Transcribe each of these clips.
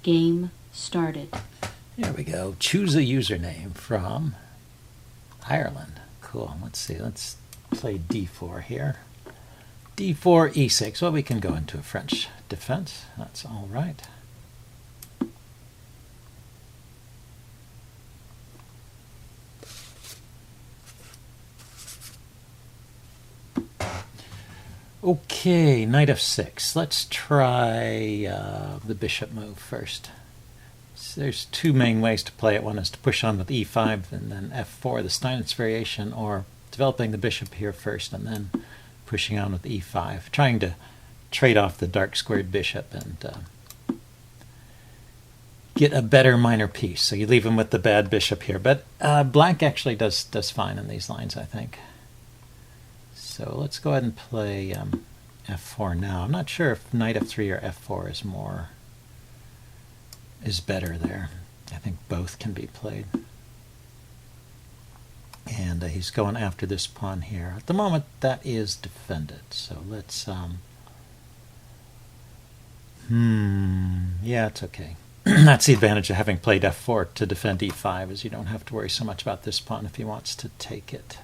Game started. Here we go. Choose a username from Ireland. Cool. Let's see. Let's play d4 here. d4, e6. Well, we can go into a French defense. That's all right. Okay, knight f6. Let's try the bishop move first. So there's two main ways to play it. One is to push on with e5 and then f4, the Steinitz variation, or developing the bishop here first and then pushing on with e5, trying to trade off the dark squared bishop and get a better minor piece. So you leave him with the bad bishop here. But black actually does fine in these lines, I think. So let's go ahead and play f4 now. I'm not sure if knight f3 or f4 is better there. I think both can be played. And he's going after this pawn here. At the moment, that is defended. So let's... yeah, it's okay. That's the advantage of having played f4 to defend e5, is you don't have to worry so much about this pawn if he wants to take it.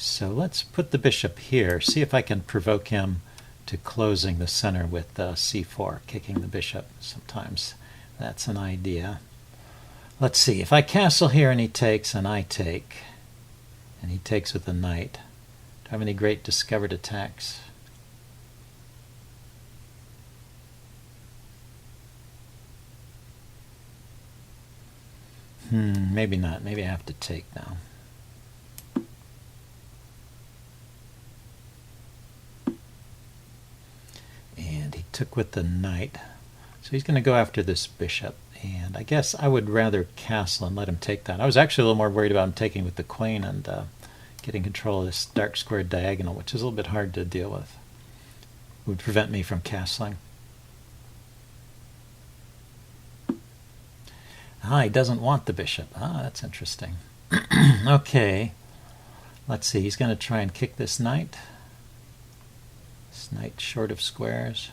So let's put the bishop here, see if I can provoke him to closing the center with c4, kicking the bishop. Sometimes that's an idea. Let's see, if I castle here and he takes and I take, and he takes with the knight, do I have any great discovered attacks? Maybe not. Maybe I have to take now. And he took with the knight. So he's going to go after this bishop. And I guess I would rather castle and let him take that. I was actually a little more worried about him taking with the queen and getting control of this dark squared diagonal, which is a little bit hard to deal with. It would prevent me from castling. He doesn't want the bishop. That's interesting. Okay. Let's see. He's going to try and kick this knight. This knight short of squares.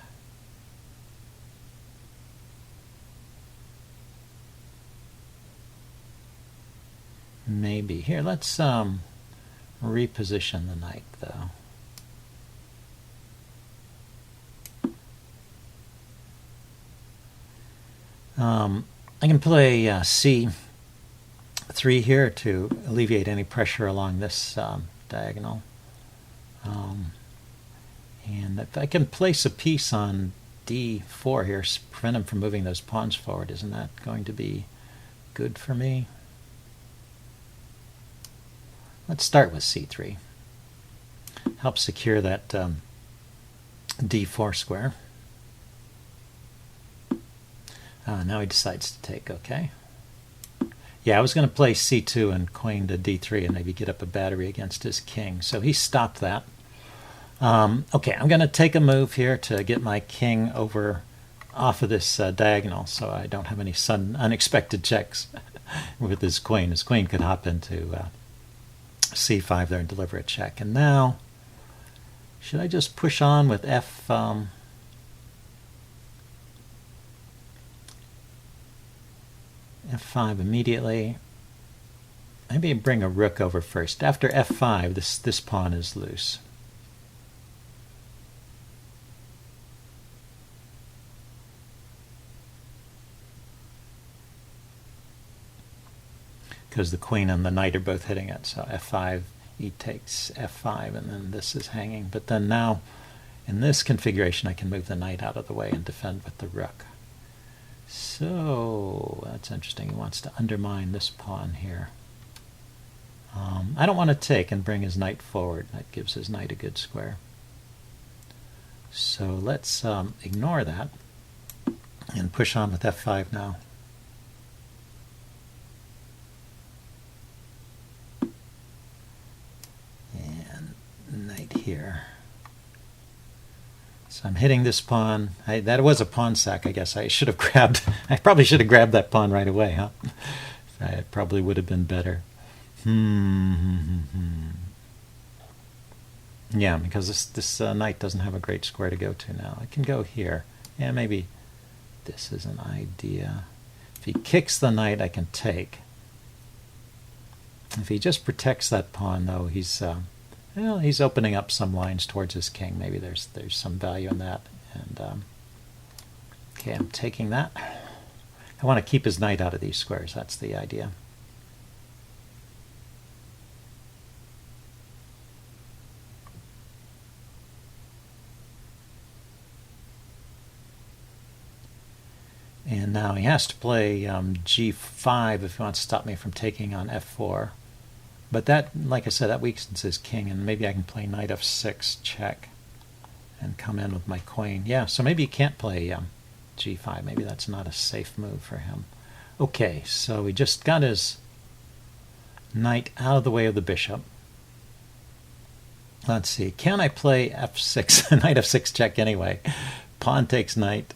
Maybe. Here, let's reposition the knight, though. I can play c3 here to alleviate any pressure along this diagonal. And if I can place a piece on d4 here, prevent him from moving those pawns forward, isn't that going to be good for me? Let's start with c3. Help secure that d4 square. Now he decides to take, okay. Yeah, I was going to play c2 and queen to d3 and maybe get up a battery against his king. So he stopped that. Okay, I'm going to take a move here to get my king over off of this diagonal so I don't have any sudden unexpected checks with his queen. His queen could hop into c5 there and deliver a check. And now, should I just push on with f5 immediately? Maybe bring a rook over first. After f5, this pawn is loose. Because the queen and the knight are both hitting it. So f5, he takes f5, and then this is hanging. But then now, in this configuration, I can move the knight out of the way and defend with the rook. So that's interesting. He wants to undermine this pawn here. I don't want to take and bring his knight forward. That gives his knight a good square. So let's ignore that and push on with f5 now. And knight here. So I'm hitting this pawn. That was a pawn sack, I guess. I probably should have grabbed that pawn right away, huh? It probably would have been better. Yeah, because this knight doesn't have a great square to go to now. I can go here. Yeah, maybe this is an idea. If he kicks the knight, I can take. If he just protects that pawn, though, he's well, he's opening up some lines towards his king. Maybe there's some value in that. And okay, I'm taking that. I want to keep his knight out of these squares. That's the idea. And now he has to play g5 if he wants to stop me from taking on f4. But that, like I said, that weakens his king, and maybe I can play knight f6 check and come in with my queen. Yeah, so maybe he can't play g5. Maybe that's not a safe move for him. Okay, so he just got his knight out of the way of the bishop. Let's see, can I play f6, knight f6 check anyway? Pawn takes knight,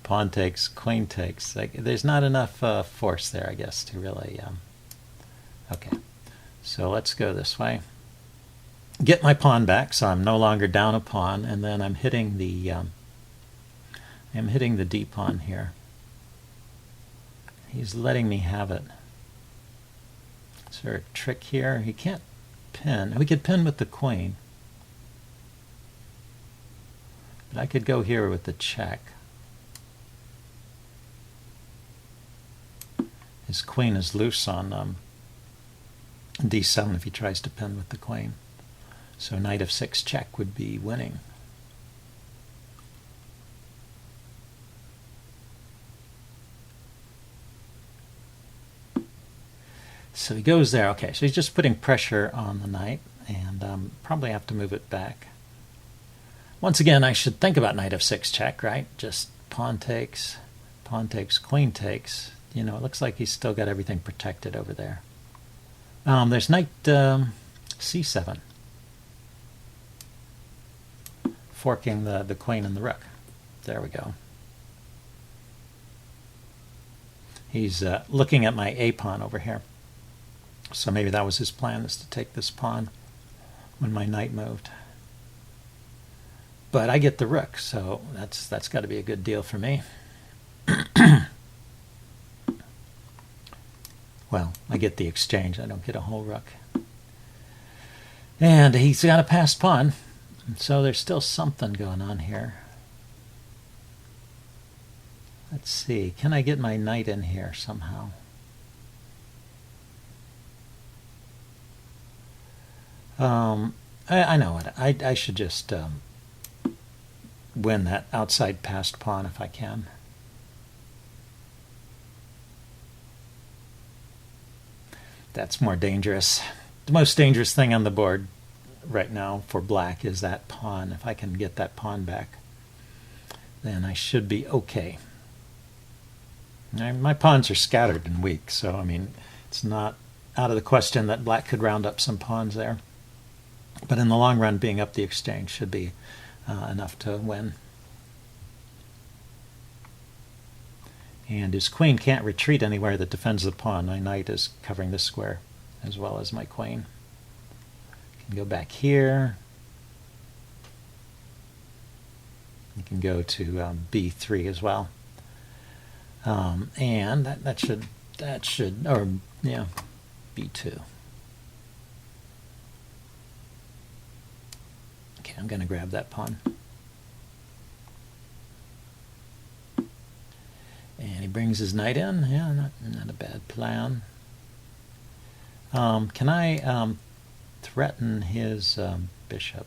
pawn takes, queen takes. Like, there's not enough force there, I guess, to really... Okay, so let's go this way. Get my pawn back, so I'm no longer down a pawn, and then I'm hitting the d pawn here. He's letting me have it. Is there a trick here? He can't pin. We could pin with the queen, but I could go here with the check. His queen is loose on d7 if he tries to pin with the queen. So knight f6 check would be winning. So he goes there. Okay, so he's just putting pressure on the knight, and probably have to move it back. Once again, I should think about knight f6 check, right? Just pawn takes, queen takes. You know, it looks like he's still got everything protected over there. There's knight c7. Forking the queen and the rook. There we go. He's looking at my a pawn over here. So maybe that was his plan, is to take this pawn when my knight moved. But I get the rook, so that's got to be a good deal for me. Well, I get the exchange. I don't get a whole rook. And he's got a passed pawn. So there's still something going on here. Let's see. Can I get my knight in here somehow? I know it. I should just win that outside passed pawn if I can. That's more dangerous. The most dangerous thing on the board right now for black is that pawn. If I can get that pawn back, then I should be okay. My pawns are scattered and weak, so I mean, it's not out of the question that black could round up some pawns there. But in the long run, being up the exchange should be enough to win. And his queen can't retreat anywhere that defends the pawn. My knight is covering this square as well as my queen. Can go back here. You can go to b3 as well. And that should, or yeah, b2. Okay, I'm going to grab that pawn. And he brings his knight in. Yeah, not a bad plan. Can I threaten his bishop?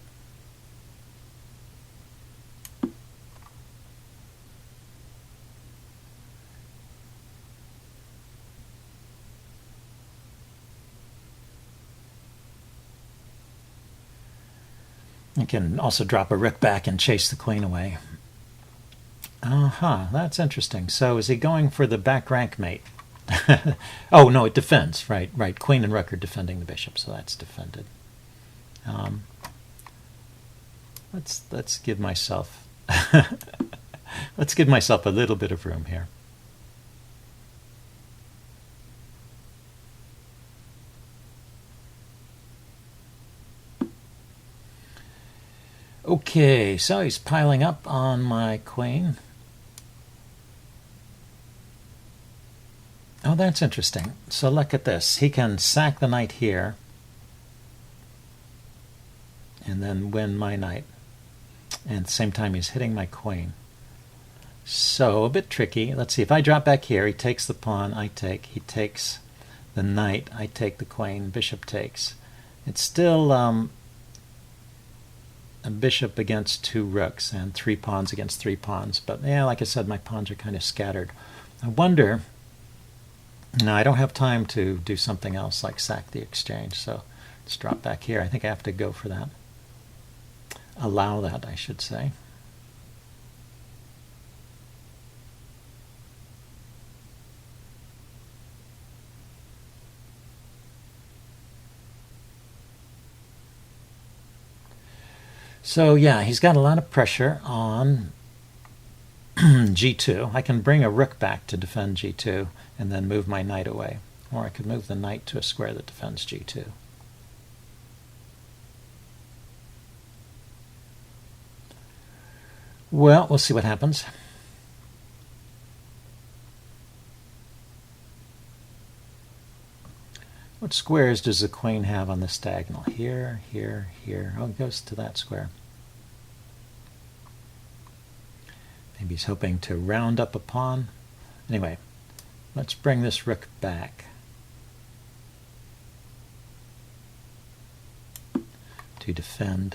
You can also drop a rook back and chase the queen away. That's interesting. So is he going for the back rank mate? Oh, no, it defends. Right. Queen and rook are defending the bishop, so that's defended. Let's give myself let's give myself a little bit of room here. Okay, so he's piling up on my queen. Oh, that's interesting. So look at this. He can sack the knight here and then win my knight. And at the same time, he's hitting my queen. So a bit tricky. Let's see. If I drop back here, he takes the pawn, I take. He takes the knight, I take the queen, bishop takes. It's still a bishop against two rooks and 3 pawns against 3 pawns. But yeah, like I said, my pawns are kind of scattered. I wonder... No, I don't have time to do something else like sack the exchange, so let's drop back here. I think I have to go for that. Allow that, I should say. So yeah, he's got a lot of pressure on g2. I can bring a rook back to defend g2 and then move my knight away. Or I could move the knight to a square that defends g2. Well, we'll see what happens. What squares does the queen have on this diagonal? Here, here, here. Oh, it goes to that square. Maybe he's hoping to round up a pawn. Anyway, let's bring this rook back to defend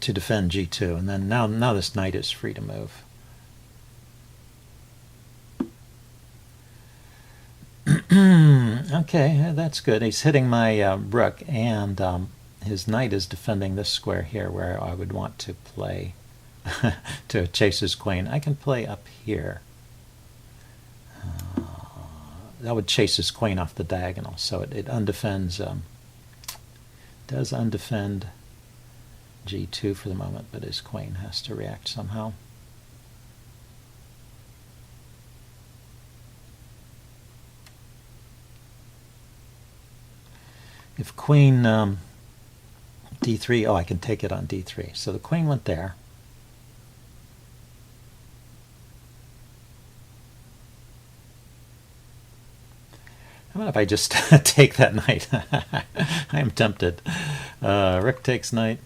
g2, and then now this knight is free to move. Okay, that's good. He's hitting my rook, and his knight is defending this square here where I would want to play to chase his queen. I can play up here. That would chase his queen off the diagonal, so it undefends, does undefend g2 for the moment, but his queen has to react somehow. If queen d3, oh, I can take it on d3. So the queen went there. How about if I just take that knight? I am tempted. Rook takes knight.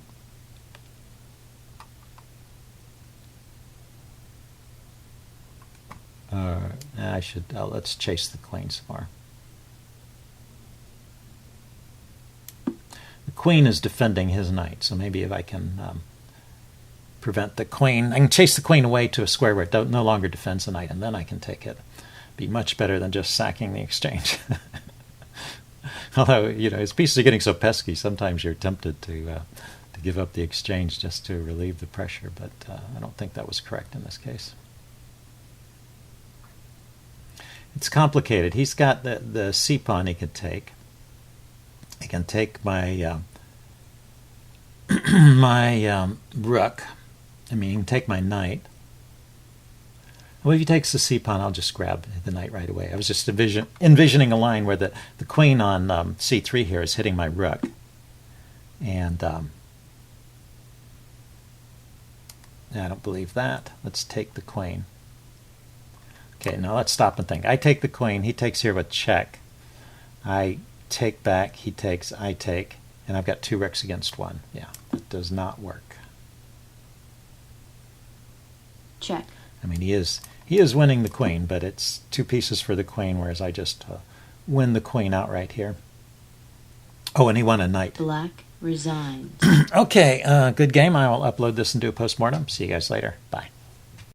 Let's chase the queen some more. The queen is defending his knight, so maybe if I can prevent the queen, I can chase the queen away to a square where it no longer defends the knight, and then I can take it. Be much better than just sacking the exchange. Although, you know, his pieces are getting so pesky, sometimes you're tempted to give up the exchange just to relieve the pressure, but I don't think that was correct in this case. It's complicated. He's got the c-pawn he could take. I can take my my rook. I mean, he can take my knight. Well, if he takes the c-pawn, I'll just grab the knight right away. I was just envisioning a line where the queen on c3 here is hitting my rook. And I don't believe that. Let's take the queen. Okay, now let's stop and think. I take the queen. He takes here with check. I take back. He takes. I take. And I've got 2 rooks against 1. Yeah, that does not work. Check. I mean, he is winning the queen, but it's 2 pieces for the queen, whereas I just win the queen outright here. Oh, and he won a knight. Black resigns. Okay, good game. I will upload this and do a postmortem. See you guys later. Bye.